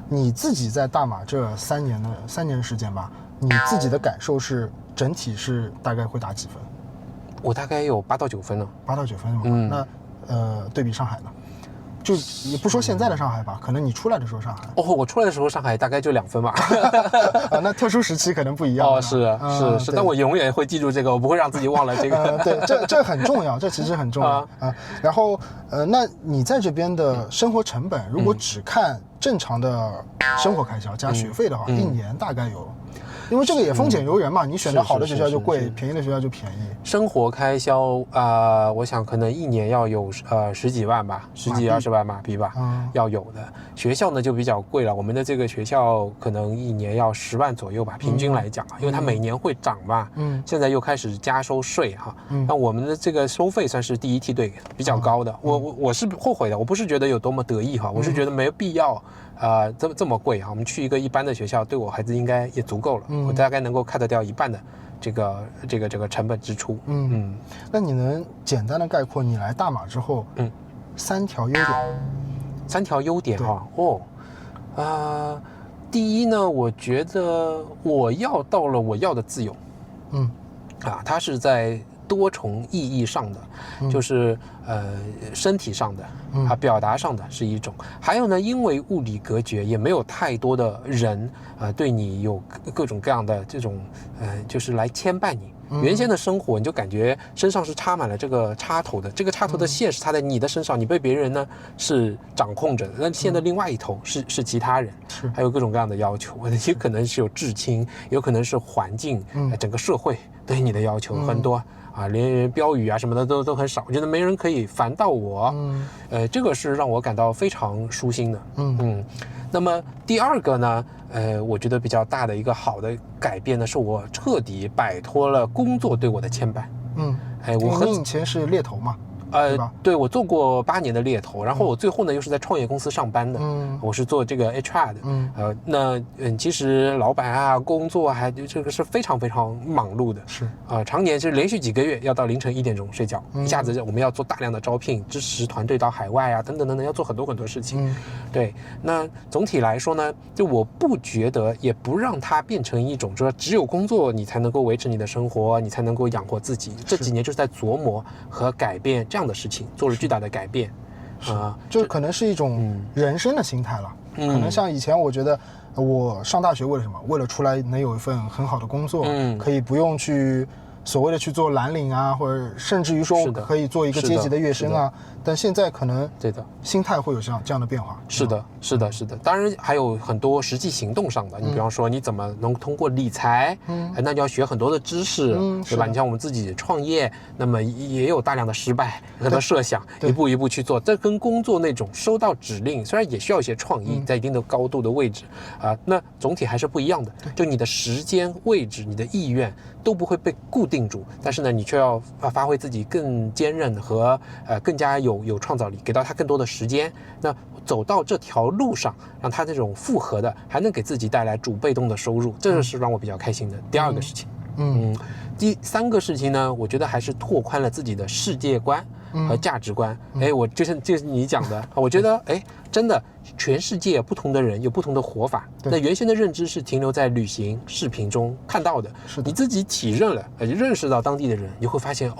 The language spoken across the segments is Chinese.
你自己在大马这3年时间吧，你自己的感受是整体是大概会打几分？我大概有8到9分呢。8到9分嘛。那对比上海呢？就也不说现在的上海吧，可能你出来的时候上海。我出来的时候上海大概就2分吧。那特殊时期可能不一样。是，但我永远会记住这个，我不会让自己忘了这个。对，这很重要，这其实很重要啊。然后那你在这边的生活成本，如果只看正常的生活开销加学费的话，一年大概有。因为这个也丰俭由人嘛，你选择好的学校就贵，便宜的学校就便宜。生活开销我想可能一年要有10几万吧，10几20万马币吧，要有的。学校呢就比较贵了，我们的这个学校可能一年要10万左右吧，平均来讲因为它每年会涨嘛，现在又开始加收税哈，那我们的这个收费算是第一梯队比较高的。我是后悔的，我不是觉得有多么得意哈，我是觉得没有必要。这么贵哈，我们去一个一般的学校，对我孩子应该也足够了，我大概能够 cut 掉一半的这个成本支出。那你能简单的概括你来大马之后，3条优点？3条优点哈，第一呢，我觉得我要到了我要的自由，它是在多重意义上的，就是身体上的表达上的是一种，还有呢，因为物理隔绝，也没有太多的人对你有各种各样的这种就是来牵绊你。原先的生活你就感觉身上是插满了这个插头的，这个插头的线是插在你的身上，你被别人呢是掌控着的，那线的另外一头是其他人，还有各种各样的要求，也可能是有至亲，有可能是环境，整个社会对你的要求很多。连标语什么的都很少，我觉得没人可以烦到我，这个是让我感到非常舒心的。那么第二个呢，我觉得比较大的一个好的改变呢，是我彻底摆脱了工作对我的牵绊。你以前是猎头嘛？对，我做过8年的猎头，然后我最后呢又是在创业公司上班的，我是做这个 HR 的，其实老板工作这个是非常非常忙碌的，常年是连续几个月要到凌晨1点钟睡觉，一下子我们要做大量的招聘，支持团队到海外等等，要做很多事情。对，那总体来说呢，就我不觉得，也不让它变成一种说只有工作你才能够维持你的生活，你才能够养活自己。这几年就是在琢磨和改变这样的事情，做了巨大的改变，就可能是一种人生的心态了。可能像以前，我觉得我上大学为了什么？为了出来能有一份很好的工作，可以不用去所谓的去做蓝领或者甚至于说可以做一个阶级的跃升但现在可能对的心态会有这样的变化。是的。当然还有很多实际行动上的，你比方说你怎么能通过理财，那你要学很多的知识，对吧？你像我们自己创业，那么也有大量的失败，很多设想，一步一步去做。这跟工作那种收到指令，虽然也需要一些创意，在一定的高度的位置那总体还是不一样的。就你的时间、位置、你的意愿都不会被固定住，但是呢，你却要发挥自己更坚韧和更加有创造力，给到他更多的时间。那走到这条路上，让他这种复合的还能给自己带来主被动的收入，这是让我比较开心的第二个事情。第3个事情呢，我觉得还是拓宽了自己的世界观和价值观。我就是你讲的，我觉得真的全世界不同的人有不同的活法。那原先的认知是停留在旅行视频中看到的，你自己体认了，认识到当地的人，你会发现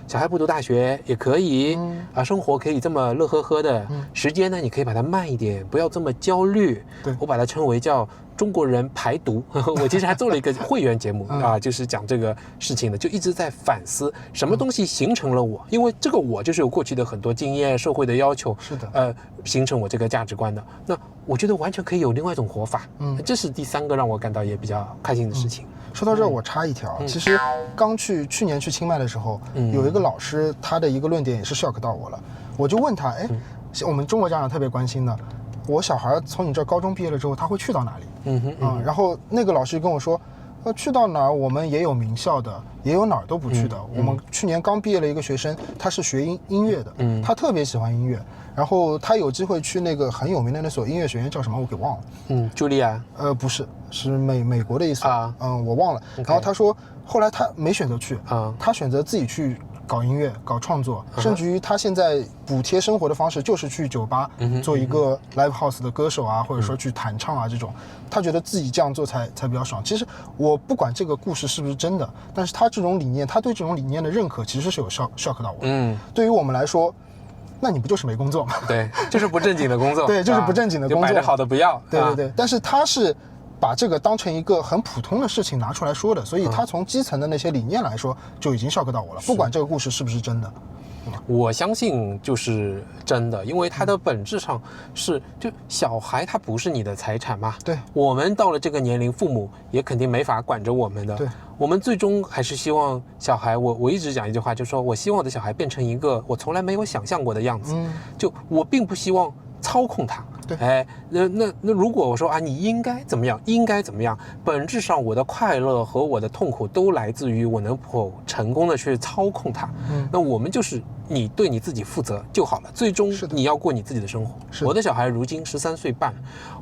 小孩不读大学也可以生活可以这么乐呵呵的，时间呢你可以把它慢一点，不要这么焦虑。我把它称为叫中国人排毒。我其实还做了一个会员节目就是讲这个事情的，就一直在反思什么东西形成了我，因为这个我就是有过去的很多经验、社会的要求，形成我这个价值观的。那我觉得完全可以有另外一种活法，这是第3个让我感到也比较开心的事情。说到这儿，我插一条，其实去年去清迈的时候，有一个老师，他的一个论点也是 shock 到我了。我就问他，我们中国家长特别关心的，我小孩从你这高中毕业了之后，他会去到哪里？然后那个老师跟我说，去到哪儿我们也有名校的，也有哪儿都不去的。我们去年刚毕业了一个学生，他是学音乐的，他特别喜欢音乐，然后他有机会去那个很有名的那所音乐学院，叫什么我给忘了。茱莉亚？不是，是美国的一所我忘了。然后他说后来他没选择去，他选择自己去搞音乐、搞创作，甚至于他现在补贴生活的方式就是去酒吧做一个 live house 的歌手啊，或者说去弹唱啊这种，他觉得自己这样做才比较爽。其实我不管这个故事是不是真的，但是他这种理念，他对这种理念的认可其实是有 shock 到我。对于我们来说，那你不就是没工作吗？对，就是不正经的工作。对，就是不正经的工作，就摆着好的不要。对，但是他是把这个当成一个很普通的事情拿出来说的，所以他从基层的那些理念来说就已经shock到我了，不管这个故事是不是真的。我相信就是真的，因为它的本质上是，就小孩他不是你的财产嘛。对，我们到了这个年龄，父母也肯定没法管着我们的。对，我们最终还是希望小孩，我一直讲一句话，就是说我希望我的小孩变成一个我从来没有想象过的样子。就我并不希望操控他。对，哎，那如果我说啊，你应该怎么样，应该怎么样，本质上我的快乐和我的痛苦都来自于我能否成功的去操控它。那我们就是你对你自己负责就好了，最终你要过你自己的生活。我的小孩如今13岁半，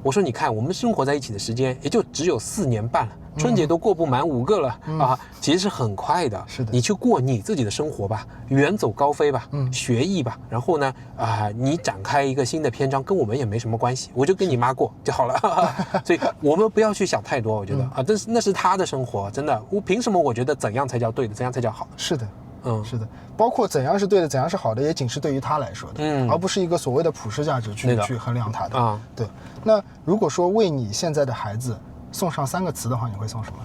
我说你看我们生活在一起的时间也就只有4年半了。春节都过不满5个了啊，其实是很快的。是的，你去过你自己的生活吧，远走高飞吧，学艺吧，然后呢你展开一个新的篇章，跟我们也没什么关系，我就跟你妈过就好了。所以我们不要去想太多，我觉得那是他的生活，真的，我凭什么我觉得怎样才叫对的，怎样才叫好？是的。是的，包括怎样是对的，怎样是好的，也仅是对于他来说的，而不是一个所谓的普世价值去衡量他的。对。那如果说为你现在的孩子送上3个词的话，你会送什么？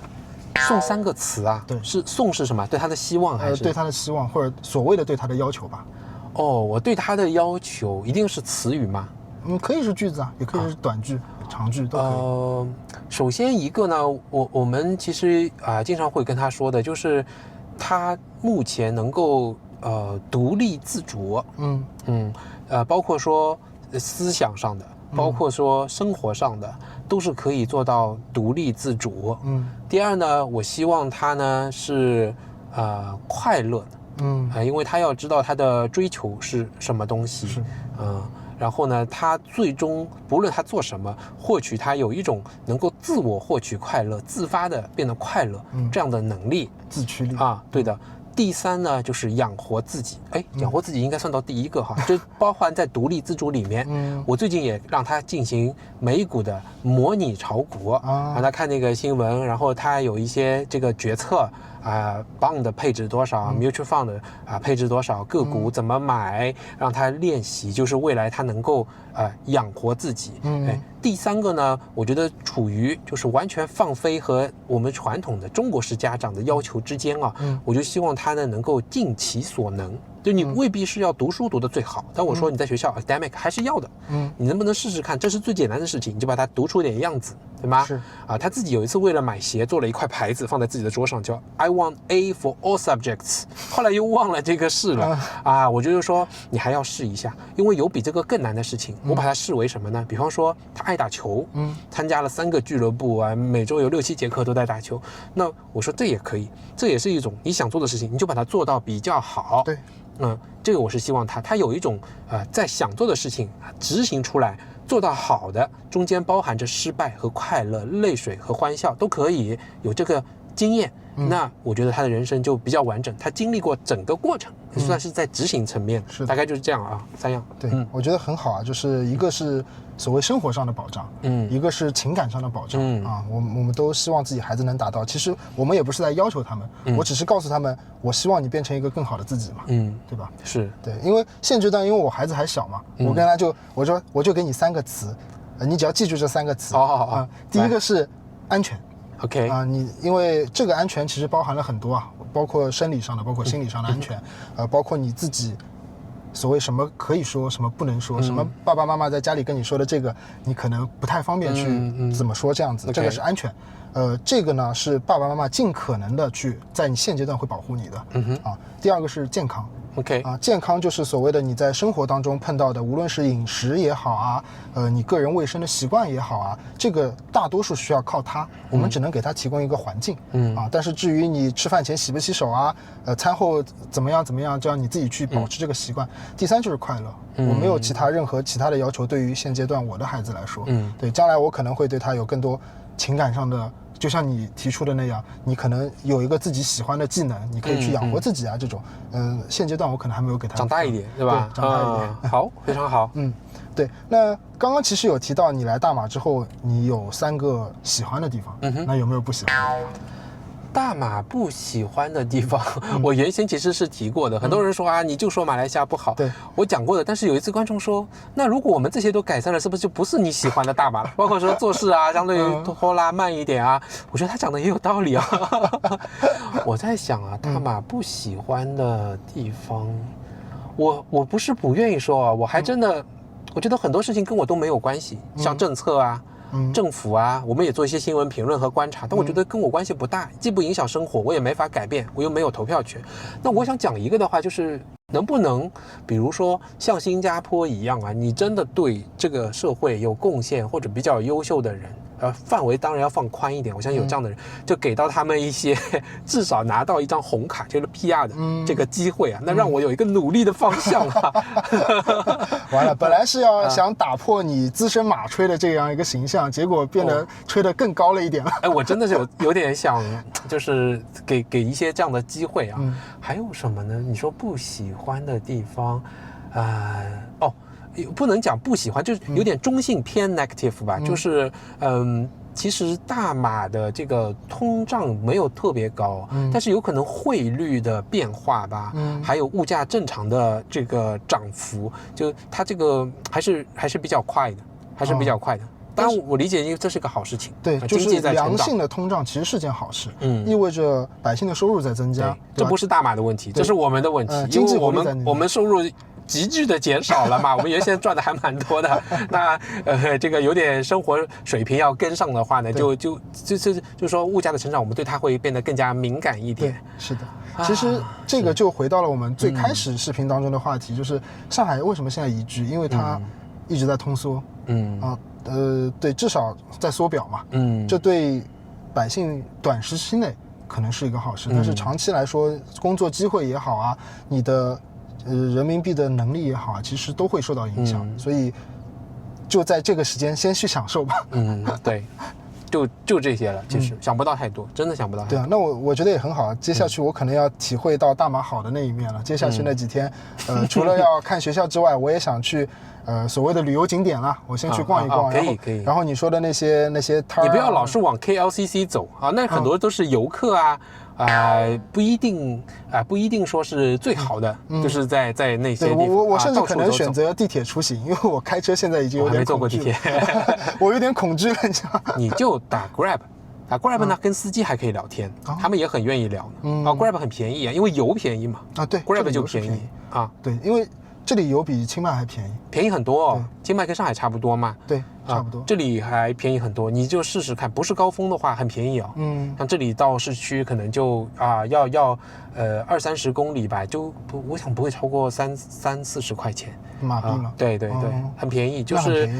送3个词啊？对，是什么？对他的希望还是？对他的希望，或者所谓的对他的要求吧。我对他的要求一定是词语吗？可以是句子啊，也可以是短句、长句都可以。首先一个呢，我们其实经常会跟他说的，就是他目前能够独立自主，包括说思想上的，包括说生活上的，都是可以做到独立自主。第二呢，我希望他呢是快乐的，因为他要知道他的追求是什么东西，然后呢，他最终不论他做什么，获取他有一种能够自我获取快乐、自发的变得快乐这样的能力、自驱力啊，对的。第3呢，就是养活自己。养活自己应该算到第1个哈，就包含在独立自主里面。我最近也让他进行美股的模拟炒股，让他看那个新闻，然后他有一些这个决策bond 配置多少，mutual fund 配置多少，个股怎么买，让他练习，就是未来他能够养活自己。第3个呢，我觉得处于就是完全放飞和我们传统的中国式家长的要求之间啊，我就希望他呢能够尽其所能。就你未必是要读书读得最好，但我说你在学校 academic 还是要的，你能不能试试看？这是最简单的事情，你就把它读出点样子，对吗？是他自己有一次为了买鞋做了一块牌子放在自己的桌上，叫 I want A for all subjects， 后来又忘了这个事了我就是说你还要试一下，因为有比这个更难的事情，我把它视为什么呢？比方说他爱打球，参加了3个俱乐部每周有6-7节课都在打球，那我说这也可以，这也是一种你想做的事情，你就把它做到比较好。对。这个我是希望他有一种在想做的事情执行出来做到好的，中间包含着失败和快乐、泪水和欢笑都可以有这个经验，那我觉得他的人生就比较完整，他经历过整个过程，算是在执行层面，大概就是这样3样。对，我觉得很好就是一个是所谓生活上的保障，一个是情感上的保障我们都希望自己孩子能达到。其实我们也不是在要求他们，我只是告诉他们，我希望你变成一个更好的自己嘛，对吧？是对，因为现阶段因为我孩子还小嘛，我跟他我就给你3个词，你只要记住这3个词。第1个是安全。OK 你因为这个安全其实包含了很多包括生理上的，包括心理上的安全，包括你自己所谓什么可以说，什么不能说，什么爸爸妈妈在家里跟你说的这个，你可能不太方便去怎么说这样子，这个是安全。这个呢是爸爸妈妈尽可能的去在你现阶段会保护你的。第2个是健康。OK 健康就是所谓的你在生活当中碰到的，无论是饮食也好你个人卫生的习惯也好这个大多数需要靠它，我们只能给它提供一个环境。但是至于你吃饭前洗不洗手餐后怎么样，这样你自己去保持这个习惯。第3就是快乐。我没有任何其他的要求，对于现阶段我的孩子来说，对将来我可能会对他有更多情感上的，就像你提出的那样，你可能有一个自己喜欢的技能，你可以去养活自己啊，这种，现阶段我可能还没有给他长大一点，对吧？对，长大一点，好，非常好。对。那刚刚其实有提到你来大马之后，你有3个喜欢的地方，那有没有不喜欢的地方？大马不喜欢的地方，我原先其实是提过的。很多人说啊，你就说马来西亚不好，对，我讲过的。但是有一次观众说，那如果我们这些都改善了，是不是就不是你喜欢的大马了？包括说做事啊，相对于拖拉慢一点啊，我觉得他讲的也有道理啊。我在想啊，大马不喜欢的地方，我不是不愿意说啊，我还真的，我觉得很多事情跟我都没有关系，像政策啊。政府啊，我们也做一些新闻评论和观察，但我觉得跟我关系不大，既不影响生活，我也没法改变，我又没有投票权。那我想讲一个的话，就是能不能，比如说像新加坡一样啊，你真的对这个社会有贡献或者比较优秀的人，范围当然要放宽一点，我相信有这样的人，就给到他们一些至少拿到一张红卡，就是 PR 的这个机会啊，那让我有一个努力的方向啊。完了，本来是要想打破你资深马吹的这样一个形象，结果变得吹得更高了一点了。我真的是有点想，就是给一些这样的机会啊。还有什么呢？你说不喜欢的地方，不能讲不喜欢，就是有点中性偏 negative 吧，就是其实大马的这个通胀没有特别高，但是有可能汇率的变化吧，还有物价正常的这个涨幅，就它这个还是比较快的，还是比较快的。当然我理解，因为这是个好事情，对，就是良性的通胀其实是件好事，意味着百姓的收入在增加，这不是大马的问题，这是我们的问题，经济因为我们收入急剧的减少了嘛，我们原先赚的还蛮多的，那这个有点生活水平要跟上的话呢，就是说物价的成长，我们对它会变得更加敏感一点。是的，其实这个就回到了我们最开始视频当中的话题，就是上海为什么现在宜居，因为它一直在通缩，对，至少在缩表嘛，这对百姓短时期内可能是一个好事，但是长期来说，工作机会也好啊，你的人民币的能力也好啊，其实都会受到影响，所以就在这个时间先去享受吧。对，就这些了，其实想不到太多，真的想不到太多。对啊，那我觉得也很好，接下去我可能要体会到大马好的那一面了。接下去那几天，除了要看学校之外，我也想去所谓的旅游景点了，我先去逛一逛。可以。然后你说的那些摊，你不要老是往 KLCC 走啊，那很多都是游客啊。不一定说是最好的，就是在那些地方。我甚至可能选择地铁出行，因为我开车现在已经有点恐惧。我还没坐过地铁，我有点恐惧了，你知道。你就打 Grab。打 Grab 呢，跟司机还可以聊天，他们也很愿意聊。Grab 很便宜啊，因为油便宜嘛。对 ，Grab 就便宜啊。对，因为这里油比清迈还便宜，便宜很多哦。清迈跟上海差不多嘛。对，差不多。这里还便宜很多，你就试试看，不是高峰的话很便宜哦。像这里到市区可能就要20-30公里吧，我想不会超过30-40块钱。马币嘛，对，很便宜，就是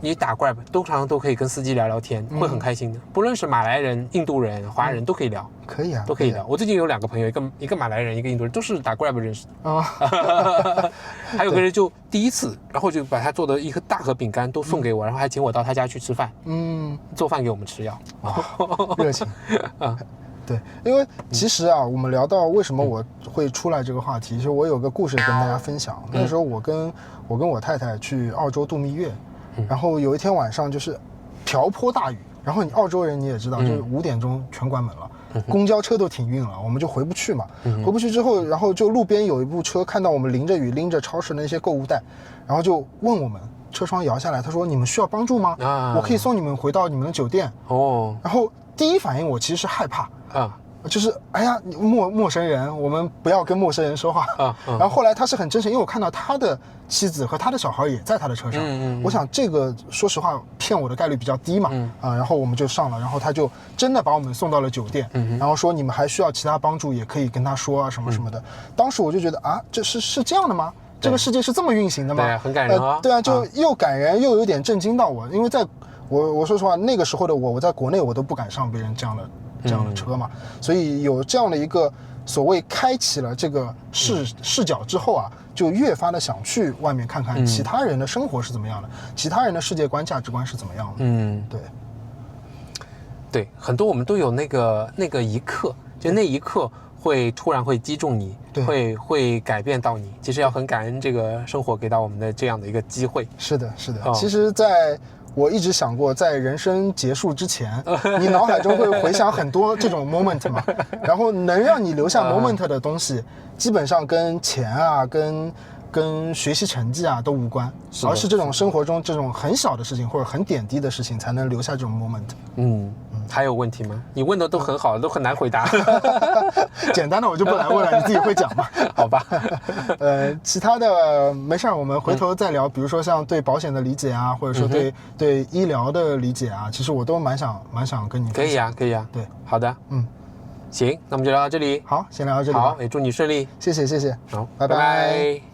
你打 Grab 通常都可以跟司机聊聊天，会很开心的。不论是马来人、印度人、华人都可以聊，可以啊，都可以聊。我最近有2个朋友，一个马来人，一个印度人，都是打 Grab 认识的。还有个人就第一次，然后就把他做的一大盒饼干都送给我，然后还请我到他家去吃饭，做饭给我们吃要，热情啊。对，因为其实啊，我们聊到为什么我会出来这个话题，其实我有个故事跟大家分享。那时候我跟我太太去澳洲度蜜月，然后有一天晚上就是瓢泼大雨，然后澳洲人你也知道，就是5点钟全关门了，公交车都停运了，我们就回不去嘛。回不去之后，然后就路边有一部车看到我们淋着雨拎着超市的那些购物袋，然后就问我们，车窗摇下来，他说你们需要帮助吗？我可以送你们回到你们的酒店。然后第一反应我其实是害怕。就是哎呀，陌生人，我们不要跟陌生人说话。然后后来他是很真诚，因为我看到他的妻子和他的小孩也在他的车上。我想这个说实话骗我的概率比较低嘛。然后我们就上了，然后他就真的把我们送到了酒店。然后说你们还需要其他帮助，也可以跟他说啊什么什么的。当时我就觉得啊，这是这样的吗？这个世界是这么运行的吗？对，很感人啊。对啊，就又感人又有点震惊到我，因为我说实话，那个时候的我在国内我都不敢上别人这样的车嘛，所以有这样的一个所谓开启了这个视角之后啊，就越发的想去外面看看其他人的生活是怎么样的，其他人的世界观价值观是怎么样的。对，对，很多我们都有那个一刻，就那一刻会突然会击中你，会改变到你。其实要很感恩这个生活给到我们的这样的一个机会。是的，是的。其实我一直想过，在人生结束之前，你脑海中会回想很多这种 moment 嘛，然后能让你留下 moment 的东西，基本上跟钱啊，跟学习成绩啊都无关，而是这种生活中这种很小的事情或者很点滴的事情，才能留下这种 moment。还有问题吗？你问的都很好，都很难回答。简单的我就不来问了，你自己会讲嘛？好吧。其他的没事儿，我们回头再聊。比如说像对保险的理解啊，或者说对医疗的理解啊，其实我都蛮想跟你分享。可以啊，可以啊。对，好的，行，那我们就聊到这里。好，先聊到这里。好，也祝你顺利。谢谢。好，拜拜。